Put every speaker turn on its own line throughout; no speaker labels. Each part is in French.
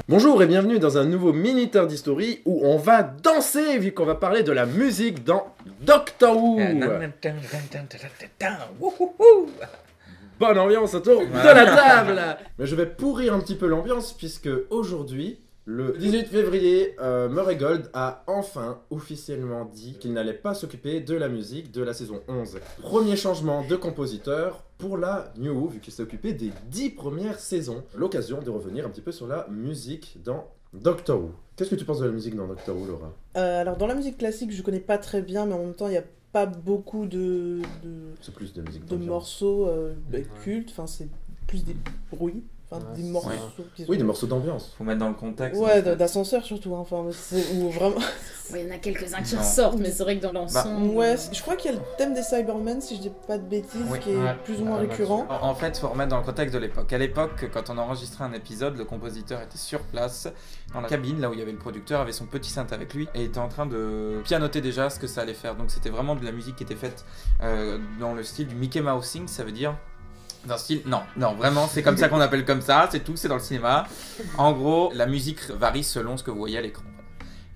Bonjour et bienvenue dans un nouveau Minuteur d'History où on va danser vu qu'on va parler de la musique dans Doctor Who. Bonne ambiance autour de la table. Mais je vais pourrir un petit peu l'ambiance puisque aujourd'hui, le 18 février, Murray Gold a enfin officiellement dit qu'il n'allait pas s'occuper de la musique de la saison 11. Premier changement de compositeur pour la New Who, vu qu'il s'est occupé des 10 premières saisons. L'occasion de revenir un petit peu sur la musique dans Doctor Who. Qu'est-ce que tu penses de la musique dans Doctor Who, Laura?
Alors dans la musique classique, je connais pas très bien, mais en même temps, il n'y a pas beaucoup
C'est plus de musique
de morceaux cultes, enfin c'est plus des bruits. Enfin, des morceaux qui sont...
Oui, des morceaux d'ambiance.
Faut mettre dans le contexte.
Ouais, d'ascenseur surtout. Hein. Enfin, ou vraiment...
Ouais, il y en a quelques-uns qui ressortent, mais c'est vrai que dans l'ensemble...
Ouais, je crois qu'il y a le thème des Cybermen, si je dis pas de bêtises, qui est plus ou moins récurrent.
En fait, il faut remettre dans le contexte de l'époque. À l'époque, quand on enregistrait un épisode, le compositeur était sur place, dans la cabine, là où il y avait le producteur, avait son petit synth avec lui, et était en train de pianoter déjà ce que ça allait faire. Donc c'était vraiment de la musique qui était faite dans le style du Mickey Mousing, ça veut dire... D'un style... Non, vraiment, c'est comme ça qu'on appelle comme ça, c'est tout, c'est dans le cinéma. En gros, la musique varie selon ce que vous voyez à l'écran.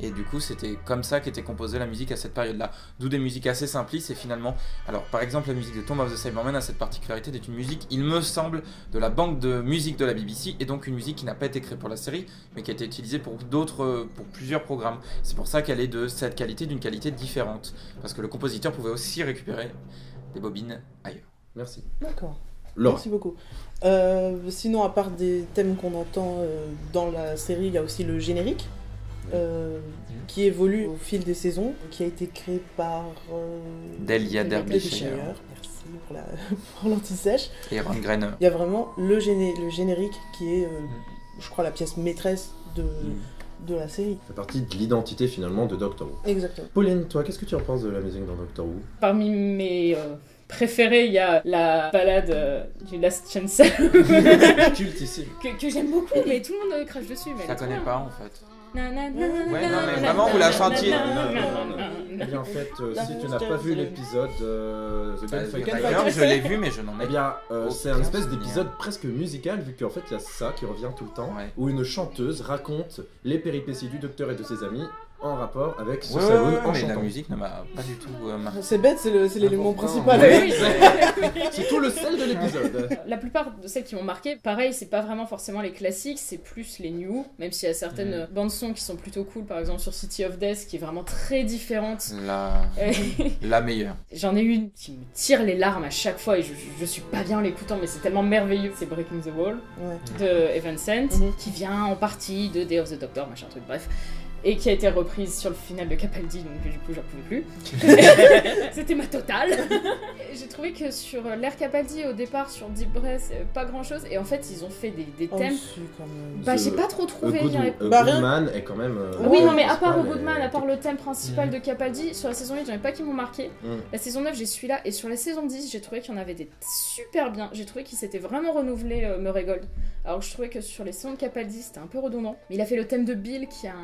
Et du coup, c'était comme ça qu'était composée la musique à cette période-là. D'où des musiques assez simplistes et finalement... Alors, par exemple, la musique de Tomb of the Cybermen a cette particularité d'être une musique, il me semble, de la banque de musique de la BBC, et donc une musique qui n'a pas été créée pour la série, mais qui a été utilisée pour plusieurs programmes. C'est pour ça qu'elle est de cette qualité, d'une qualité différente. Parce que le compositeur pouvait aussi récupérer des bobines ailleurs.
Merci.
D'accord.
Laura.
Merci beaucoup. Sinon, à part des thèmes qu'on entend dans la série, il y a aussi le générique qui évolue au fil des saisons, qui a été créé par
Delia Derbyshire.
Merci pour l'anti-sèche.
Et Ron Grainer.
Il y a vraiment le générique qui est, je crois, la pièce maîtresse de la série.
Ça fait partie de l'identité finalement de Doctor Who.
Exactement.
Pauline, toi, qu'est-ce que tu en penses de la musique dans Doctor Who?
Parmi mes préférés, il y a la balade du Last Chance
Cultissime.
que j'aime beaucoup, mais tout le monde crache dessus. Mais
Je la connais pas en fait.
Ouais,
non, mais vraiment, vous la chantiez.
Eh bien, en fait, si tu n'as pas vu l'épisode The Gunfighter,
Je l'ai vu, mais je n'en ai
eh bien, c'est un espèce d'épisode presque musical, vu qu'en fait, il y a ça qui revient tout le temps, où une chanteuse raconte les péripéties du docteur et de ses amis en rapport avec ce saloon en
mais
chantant.
la musique ne m'a pas du tout marqué.
C'est bête, c'est l'élément principal.
Oui,
C'est tout le sel de l'épisode.
La plupart de celles qui m'ont marqué, pareil, c'est pas vraiment forcément les classiques, c'est plus les new, même s'il y a certaines bandes-sons qui sont plutôt cool, par exemple sur City of Death, qui est vraiment très différente.
La meilleure.
J'en ai une qui me tire les larmes à chaque fois et je suis pas bien en l'écoutant, mais c'est tellement merveilleux. C'est Breaking the Wall de Evan Sant, qui vient en partie de Day of the Doctor, machin truc, bref. Et qui a été reprise sur le final de Capaldi, donc du coup j'en pouvais plus. C'était ma totale. J'ai trouvé que sur l'ère Capaldi au départ, sur Deep Breath, pas grand chose, et en fait ils ont fait des thèmes. Bah j'ai pas trop trouvé.
Goodman est quand même.
Oui, non, mais à part Goodman, à part le thème principal de Capaldi, sur la saison 8, j'en ai pas qui m'ont marqué. La saison 9, j'ai celui-là, et sur la saison 10, j'ai trouvé qu'il y en avait des super bien. J'ai trouvé qu'il s'était vraiment renouvelé, Murray Gold. Alors je trouvais que sur les saisons de Capaldi, c'était un peu redondant. Mais il a fait le thème de Bill qui a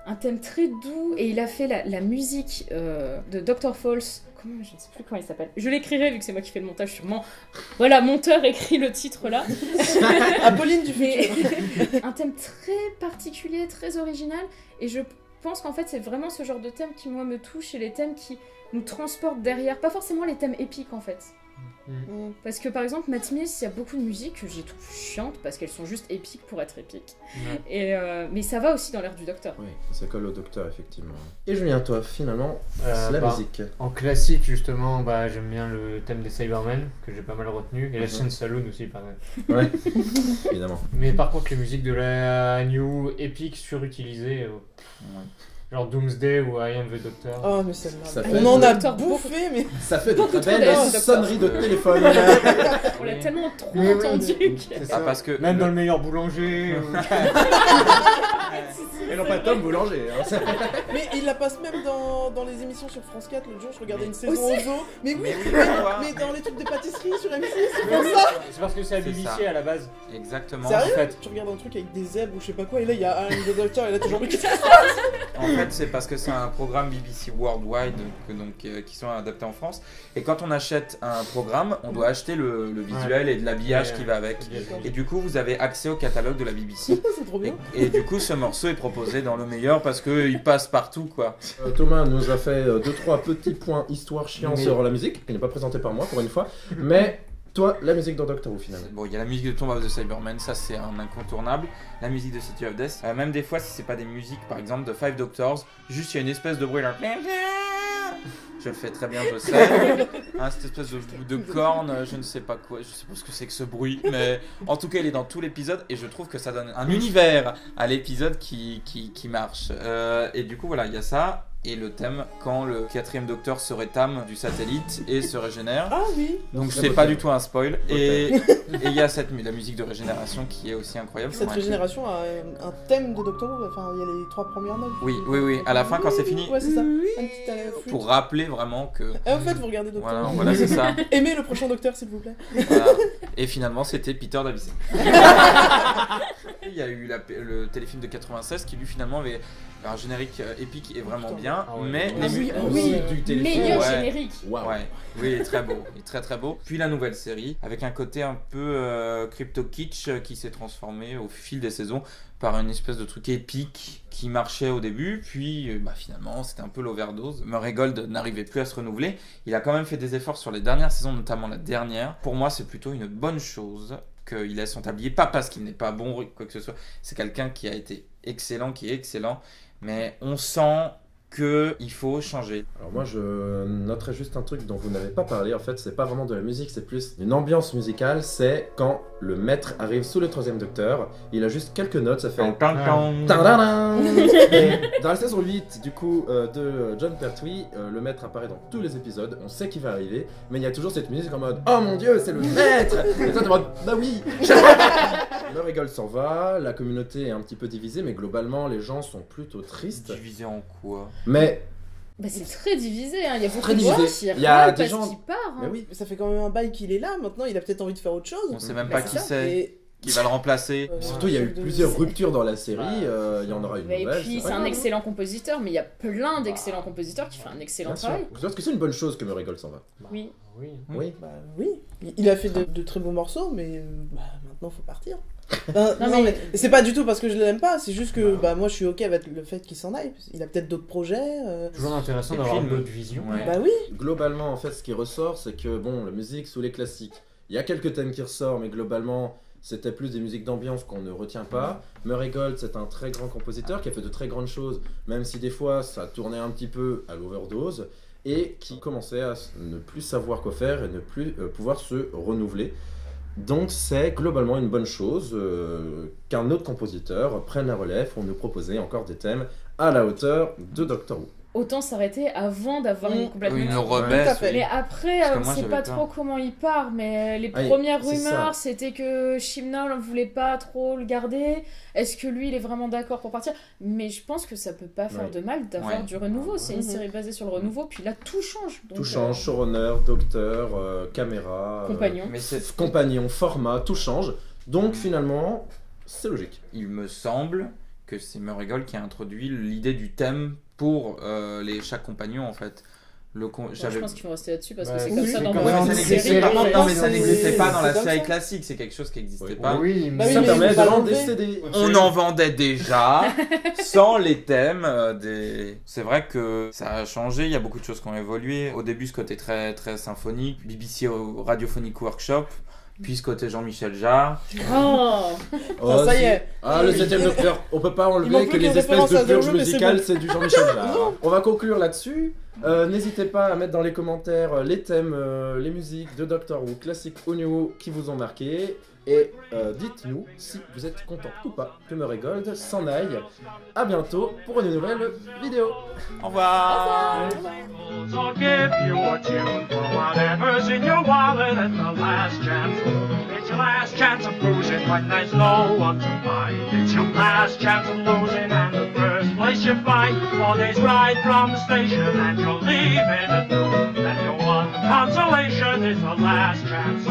un thème très doux, et il a fait la musique de Dr. Falls. Je ne sais plus comment il s'appelle. Je l'écrirai vu que c'est moi qui fais le montage sûrement. Voilà, monteur écrit le titre là.
Apolline du futur.
Un thème très particulier, très original, et je pense qu'en fait c'est vraiment ce genre de thème qui moi me touche, et les thèmes qui nous transportent derrière, pas forcément les thèmes épiques en fait. Parce que par exemple Matt Smith, il y a beaucoup de musiques que j'ai trouvé chiantes parce qu'elles sont juste épiques pour être épiques. Et mais ça va aussi dans l'air du Docteur.
Oui, ça colle au Docteur effectivement. Et Julien, toi finalement, c'est la musique.
En classique justement, j'aime bien le thème des Cybermen que j'ai pas mal retenu, et la scène Saloon aussi pas mal.
Ouais, évidemment.
Mais par contre les musiques de la New épique surutilisées. Genre Doomsday ou I Am the Doctor.
Oh, mais celle-là. On en a bouffé, mais.
Ça fait de très belles sonneries de téléphone.
On l'a tellement trop entendu.
Parce que
même dans le meilleur boulanger.
Et non pas Tom Boulanger.
Mais il la passe même dans les émissions sur France 4. L'autre jour, je regardais une saison au zoo. Mais oui, mais dans les trucs de pâtisserie sur M6, c'est pour ça.
C'est parce que c'est la BBC à la base.
Exactement.
Sérieux ?
En fait.
Tu regardes un truc avec des zèbres ou je sais pas quoi, et là il y a un The Doctor, et là toujours.
En fait, c'est parce que c'est un programme BBC Worldwide qui sont adaptés en France. Et quand on achète un programme, on doit acheter le visuel et de l'habillage qui va avec. Et du coup, vous avez accès au catalogue de la BBC.
C'est trop bien.
Et du coup, ce morceau est proposé dans le meilleur parce qu'il passe partout, quoi.
Thomas nous a fait 2-3 petits points histoire chiant sur la musique, qui n'est pas présentée par moi pour une fois. Mais toi, la musique dans Doctor Who finalement.
Bon, il y a la musique de Tomb of the Cybermen, ça c'est un incontournable. La musique de City of Death, même des fois, si c'est pas des musiques, par exemple de Five Doctors, juste il y a une espèce de bruit là. Je le fais très bien, je sais. Cette espèce de corne, je ne sais pas quoi, je sais pas ce que c'est que ce bruit, mais en tout cas, il est dans tout l'épisode et je trouve que ça donne un univers à l'épisode qui marche. Et du coup, voilà, il y a ça. Et le thème quand le 4e docteur se rétame du satellite et se régénère.
Ah oui.
Donc c'est pas du tout un spoil. Et il y a la musique de régénération qui est aussi incroyable.
Cette régénération a un thème de Doctor Who, enfin il y a les 3 premières notes.
Oui, à la fin quand c'est fini.
Ouais, c'est ça. Un petit flûte.
Pour rappeler vraiment que...
Et en fait vous regardez Doctor Who.
Voilà, c'est ça.
Aimez le prochain docteur s'il vous plaît.
Voilà. Et finalement c'était Peter Davison. Il y a eu le téléfilm de 96 qui lui finalement avait un générique épique et vraiment bien, mais
du téléfilm.
Meilleur générique.
Wow. Ouais, oui, il est très beau, il est très très beau. Puis la nouvelle série avec un côté un peu crypto kitsch qui s'est transformé au fil des saisons par une espèce de truc épique qui marchait au début, puis finalement c'était un peu l'overdose. Murray Gold n'arrivait plus à se renouveler. Il a quand même fait des efforts sur les dernières saisons, notamment la dernière. Pour moi, c'est plutôt une bonne chose qu'il laisse son tablier, pas parce qu'il n'est pas bon, quoi que ce soit. C'est quelqu'un qui a été excellent, qui est excellent, mais on sent qu'il faut changer.
Alors moi je noterais juste un truc dont vous n'avez pas parlé, en fait c'est pas vraiment de la musique, c'est plus une ambiance musicale, c'est quand le maître arrive sous le 3e docteur, il a juste quelques notes, ça fait... Tadadam. Et dans la saison 8 du coup de John Pertwee, le maître apparaît dans tous les épisodes, on sait qu'il va arriver, mais il y a toujours cette musique en mode « Oh mon dieu, c'est le maître !» Et toi t'es en mode « Bah oui !» Murray Gold s'en va, la communauté est un petit peu divisée, mais globalement les gens sont plutôt tristes.
Divisé en quoi?
Mais...
Bah c'est très divisé, hein. Il y a beaucoup
Très
de gens
divisé.
qui
Il y a
râlent
des
parce
gens-
qu'il part. Hein.
Mais oui,
Ça fait quand même un bail qu'il est là, maintenant il a peut-être envie de faire autre chose.
On sait même
Bah,
pas qui
ça.
c'est,
Et-
qui va le remplacer.
surtout il y a eu plusieurs ruptures dans la série, il y en aura une
Mais et
nouvelle.
puis c'est un excellent compositeur, mais il y a plein d'excellents compositeurs qui font un excellent
Bien sûr.
travail.
Est-ce que c'est une bonne chose que Murray Gold s'en va?
Oui.
Oui.
Oui.
Bah oui, il a fait de très beaux morceaux, mais maintenant faut partir.
Non,
Non,
mais-
mais c'est pas du tout parce que je l'aime pas, c'est juste que moi je suis ok avec le fait qu'il s'en aille. Il a peut-être d'autres projets.
Toujours intéressant
Et
d'avoir
puis,
d'autres visions.
Ouais.
Bah oui.
Globalement, en fait, ce qui ressort, c'est que bon, la musique sous les classiques, il y a quelques thèmes qui ressortent, mais globalement, c'était plus des musiques d'ambiance qu'on ne retient pas. Murray Gold, c'est un très grand compositeur qui a fait de très grandes choses, même si des fois ça tournait un petit peu à l'overdose, et qui commençait à ne plus savoir quoi faire et ne plus pouvoir se renouveler. Donc c'est globalement une bonne chose qu'un autre compositeur prenne la relève pour nous proposer encore des thèmes à la hauteur de Doctor Who.
Autant s'arrêter avant d'avoir complètement...
Une
Tout à
rebaisse.
fait.
Mais après,
Parce que
on
moi,
sait
j'avais
pas
peur.
trop comment il part, mais les
Ah,
premières
c'est
rumeurs,
ça.
c'était que Chibnall ne voulait pas trop le garder. Est-ce que lui, il est vraiment d'accord pour partir? Mais je pense que ça peut pas faire
Ouais.
de mal d'avoir
Ouais.
du renouveau. C'est une
Mhm.
série basée sur le renouveau, puis là, tout change. Donc,
Tout change, showrunner, docteur, caméra,
compagnon.
Mais c'est
compagnon, format, tout change. Donc finalement, c'est logique.
il me semble que c'est Murray Gold qui a introduit l'idée du thème pour chaque compagnon en fait.
Bon, je pense qu'il faut rester là-dessus parce que
Ouais,
c'est
oui,
comme ça
c'est
dans
comme
Ouais,
ça,
mais
beaucoup
ça
de
c'est
n'existait
séries.
pas.
séries.
Non, mais ça
C'est-
n'existait pas dans la
c'est comme
série
ça.
classique. C'est quelque chose qui n'existait
Oui.
pas.
Oui,
Bah oui,
Ça
mais
permet
faut
de
pas
vendre
l'enlever.
des CD.
On en vendait déjà sans les thèmes des... C'est vrai que ça a changé, il y a beaucoup de choses qui ont évolué. Au début, ce côté très, très symphonique, BBC Radiophonic Workshop, puis ce côté Jean-Michel Jarre.
Oh
Oh,
ça y
si.
est.
Ah, le 7ème docteur. On peut pas
Il
enlever
manque
que
plus
les
qu'une
espèces
référence
de
à The
purges
Room, mais c'est
musicales,
bon.
c'est du Jean-Michel Jarre. On va conclure là-dessus. N'hésitez pas à mettre dans les commentaires les thèmes, les musiques de Doctor Who, classique ou new, qui vous ont marqué. Et dites-nous si vous êtes content ou pas que Murray Gold s'en aille. À bientôt pour une nouvelle vidéo.
Au revoir.
So give you a tune for whatever's in your wallet at the last chance. It's your last chance of losing when there's no one to buy. It's your last chance of losing and the first place you find. 4 days ride from the station and you'll leave in a noon. And your one consolation is the last chance.